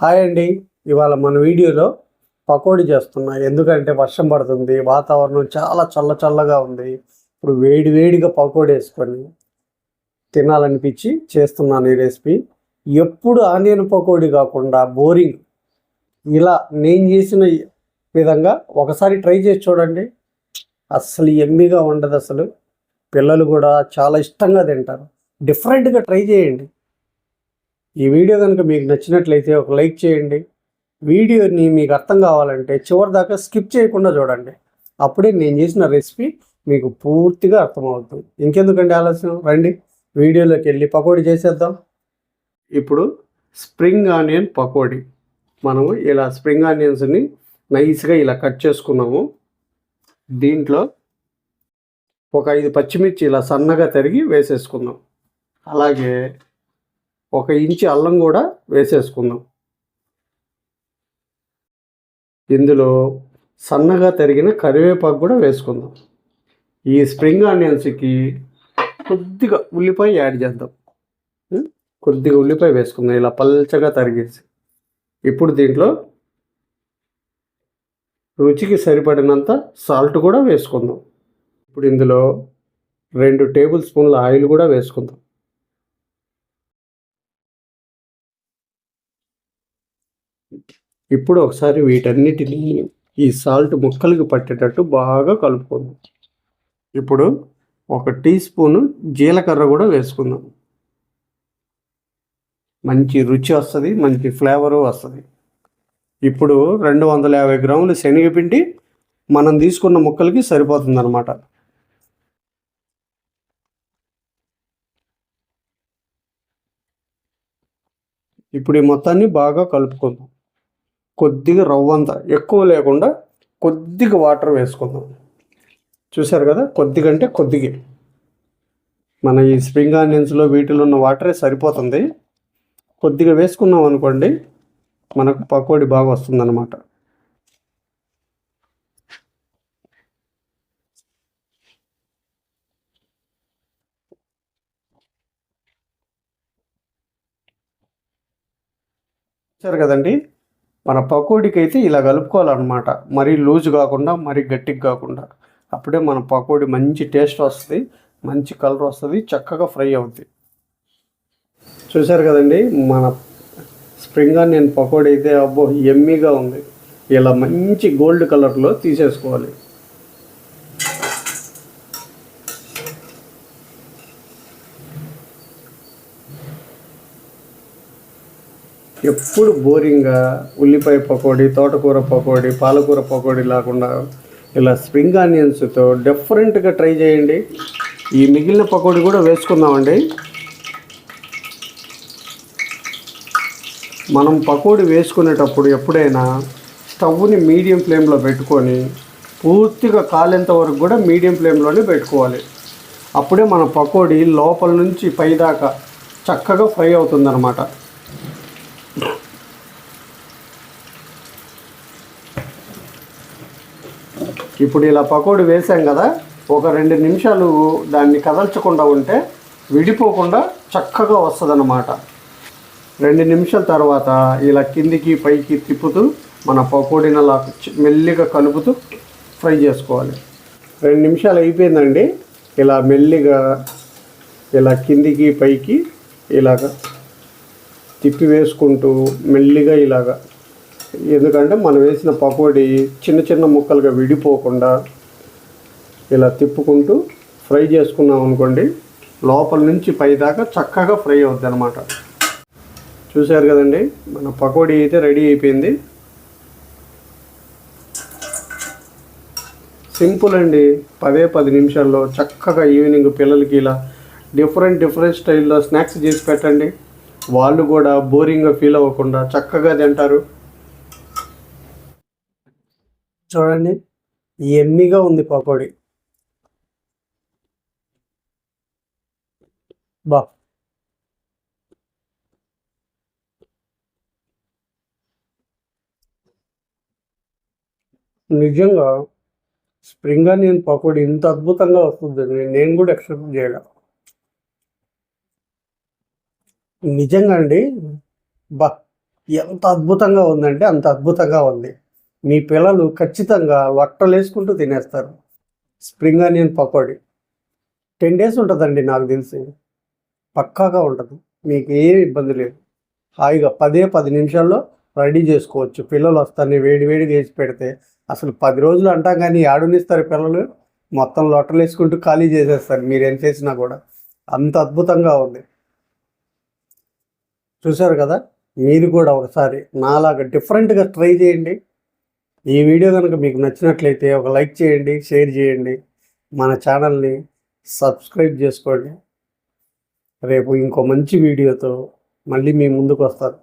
Hi అండి. ఇవాళ మన వీడియోలో పకోడీ చేస్తున్నా. ఎందుకంటే వర్షం పడుతుంది, వాతావరణం చాలా చల్లగా ఉంది. ఇప్పుడు వేడిగా పకోడీ వేసుకొని తినాలనిపించి చేస్తున్నాను ఈ రెసిపీ. ఎప్పుడు ఆనియన్ పకోడీ కాకుండా బోరింగ్ ఇలా నేను చేసిన విధంగా ఒకసారి ట్రై చేసి చూడండి. అస్సలు ఎమ్మిగా ఉండదు. అసలు పిల్లలు కూడా చాలా ఇష్టంగా తింటారు. డిఫరెంట్గా ట్రై చేయండి. ఈ వీడియో కనుక మీకు నచ్చినట్లయితే ఒక లైక్ చేయండి. వీడియోని మీకు అర్థం కావాలంటే చివరి దాకా స్కిప్ చేయకుండా చూడండి. అప్పుడే నేను చేసిన రెసిపీ మీకు పూర్తిగా అర్థమవుతుంది. ఇంకెందుకండి ఆలస్యం, రండి వీడియోలోకి వెళ్ళి పకోడీ చేసేద్దాం. ఇప్పుడు స్ప్రింగ్ ఆనియన్ పకోడీ. మనము ఇలా స్ప్రింగ్ ఆనియన్స్ని నైస్గా ఇలా కట్ చేసుకున్నాము. దీంట్లో ఒక 5 పచ్చిమిర్చి ఇలా సన్నగా తరిగి వేసేసుకుందాం. అలాగే 1 ఇంచు అల్లం కూడా వేసేసుకుందాం. ఇందులో సన్నగా తరిగిన కరివేపాకు కూడా వేసుకుందాం. ఈ స్ప్రింగ్ ఆనియన్స్కి కొద్దిగా ఉల్లిపాయ యాడ్ చేద్దాం. కొద్దిగా ఉల్లిపాయ వేసుకుందాం ఇలా పల్చగా తరిగేసి. ఇప్పుడు దీంట్లో రుచికి సరిపడినంత సాల్ట్ కూడా వేసుకుందాం. ఇప్పుడు ఇందులో 2 టేబుల్ స్పూన్ల ఆయిల్ కూడా వేసుకుందాం. ఇప్పుడు ఒకసారి వీటన్నిటిని ఈ సాల్ట్ ముక్కలకి పట్టేటట్టు బాగా కలుపుకుందాం. ఇప్పుడు 1 టీ స్పూను జీలకర్ర కూడా వేసుకుందాం. మంచి రుచి వస్తుంది, మంచి ఫ్లేవరు వస్తుంది. ఇప్పుడు 250 గ్రాములు శనగపిండి మనం తీసుకున్న ముక్కలకి సరిపోతుంది అన్నమాట. ఇప్పుడు ఈ మొత్తాన్ని బాగా కలుపుకుందాం. కొద్దిగా రవ్వంత, ఎక్కువ లేకుండా కొద్దిగా వాటర్ వేసుకుందాం. చూసారు కదా, కొద్దిగా అంటే కొద్దిగా. మన ఈ స్ప్రింగ్ ఆనియన్స్లో వీటిలో ఉన్న వాటరే సరిపోతుంది. కొద్దిగా వేసుకున్నాం అనుకోండి, మనకు పకోడీ బాగా వస్తుందన్నమాట. చూసారు కదండి, మన పకోడీకి అయితే ఇలా కలుపుకోవాలన్నమాట. మరీ లూజ్ కాకుండా, మరీ గట్టిగా కాకుండా. అప్పుడే మన పకోడీ మంచి టేస్ట్ వస్తుంది, మంచి కలర్ వస్తుంది, చక్కగా ఫ్రై అవుతుంది. చూసారు కదండి, మన స్ప్రింగ్ ఆనియన్ పకోడీ అయితే అబ్బో ఎమ్మీగా ఉంది. ఇలా మంచి గోల్డ్ కలర్లో తీసేసుకోవాలి. ఎప్పుడు బోరింగ్గా ఉల్లిపాయ పకోడీ, తోటకూర పకోడీ, పాలకూర పకోడీ లేకుండా ఇలా స్ప్రింగ్ ఆనియన్స్తో డిఫరెంట్గా ట్రై చేయండి. ఈ మిగిలిన పకోడీ కూడా వేసుకుందామండి. మనం పకోడీ వేసుకునేటప్పుడు ఎప్పుడైనా స్టవ్ని మీడియం ఫ్లేమ్లో పెట్టుకొని పూర్తిగా కాలేంత వరకు కూడా మీడియం ఫ్లేమ్లోనే పెట్టుకోవాలి. అప్పుడే మన పకోడీ లోపల నుంచి పైదాకా చక్కగా ఫ్రై అవుతుందన్నమాట. ఇప్పుడు ఇలా పకోడీ వేసాం కదా, ఒక 2 నిమిషాలు దాన్ని కదల్చకుండా ఉంటే విడిపోకుండా చక్కగా వస్తుందన్నమాట. 2 నిమిషాల తర్వాత ఇలా కిందికి పైకి తిప్పుతూ మన పకోడీని అలా మెల్లిగా కలుపుతూ ఫ్రై చేసుకోవాలి. 2 నిమిషాలు అయిపోయిందండి. ఇలా మెల్లిగా ఇలా కిందికి పైకి ఇలాగ తిప్పి వేసుకుంటూ మెల్లిగా ఇలాగా, ఎందుకంటే మనం వేసిన పకోడీ చిన్న ముక్కలుగా విడిపోకుండా ఇలా తిప్పుకుంటూ ఫ్రై చేసుకున్నాం అనుకోండి, లోపల నుంచి పైదాకా చక్కగా ఫ్రై అవుద్ది అనమాట. చూశారు కదండి, మన పకోడీ అయితే రెడీ అయిపోయింది. సింపుల్ అండి, 10 నిమిషాల్లో చక్కగా ఈవినింగ్ పిల్లలకి ఇలా డిఫరెంట్ స్టైల్లో స్నాక్స్ చేసి పెట్టండి. వాళ్ళు కూడా బోరింగ్గా ఫీల్ అవ్వకుండా చక్కగా తింటారు. చూడండి, ఎమ్మిగా ఉంది పకోడీ. బా నిజంగా స్ప్రింగ్ ఆనియన్ పకోడీ ఇంత అద్భుతంగా వస్తుందని నేను కూడా ఎక్స్పెక్ట్ చేయలే. నిజంగా అండి, బా ఎంత అద్భుతంగా ఉందంటే అంత అద్భుతంగా ఉంది. మీ పిల్లలు ఖచ్చితంగా లొట్టలేసుకుంటూ తినేస్తారు. స్ప్రింగ్ ఆనియన్ పకోడీ 10 డేస్ ఉంటుందండి నాకు తెలిసి. పక్కాగా ఉంటుంది. మీకు ఏ ఇబ్బంది లేదు. హాయిగా 10 నిమిషాల్లో రెడీ చేసుకోవచ్చు. పిల్లలు వస్తానే వేడి వేడిగా వేసి పెడితే అసలు 10 రోజులు అంటాం కానీ ఏడనిస్తారు పిల్లలు. మొత్తం లొట్టలేసుకుంటూ ఖాళీ చేసేస్తారు మీరేం చేసినా కూడా. అంత అద్భుతంగా ఉంది. చూశారు కదా, మీరు కూడా ఒకసారి నాలాగా డిఫరెంట్గా ట్రై చేయండి. ఈ వీడియో కనుక మీకు నచ్చినట్లయితే ఒక లైక్ చేయండి, షేర్ చేయండి, మన ఛానల్ని సబ్స్క్రైబ్ చేసుకోండి. రేపు ఇంకో మంచి వీడియోతో మళ్ళీ మీ ముందుకు వస్తాను.